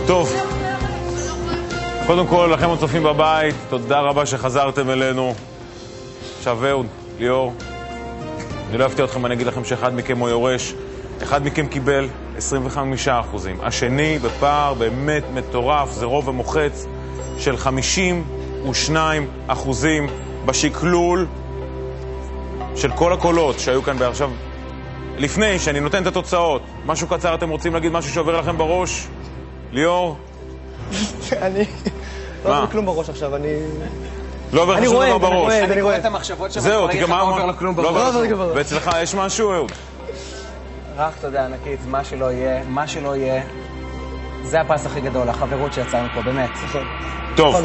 טוב, קודם כל, לכם הצופים בבית, תודה רבה שחזרתם אלינו. עכשיו אהוד, ליאור, אני לא אפתיע אתכם, אני אגיד לכם שאחד מכם הוא יורש, אחד מכם קיבל 25%. השני בפער באמת מטורף, זה רוב המוחץ של 52% בשקלול של כל הקולות שהיו כאן בעכשיו. לפני שאני נותן את התוצאות, משהו קצר, אתם רוצים להגיד משהו שעובר לכם בראש? ליאור? אני... לא עובר כלום בראש עכשיו, אני... לא עובר לך שום דבר בראש. אני רואה את המחשבות שם, זהו, אני לא עובר לו כלום בראש. ואצלך יש משהו, אהוד? רק תודה ענקית, מה שלא יהיה, זה הפרס הכי גדול, החברות שיצאנו פה, באמת. טוב.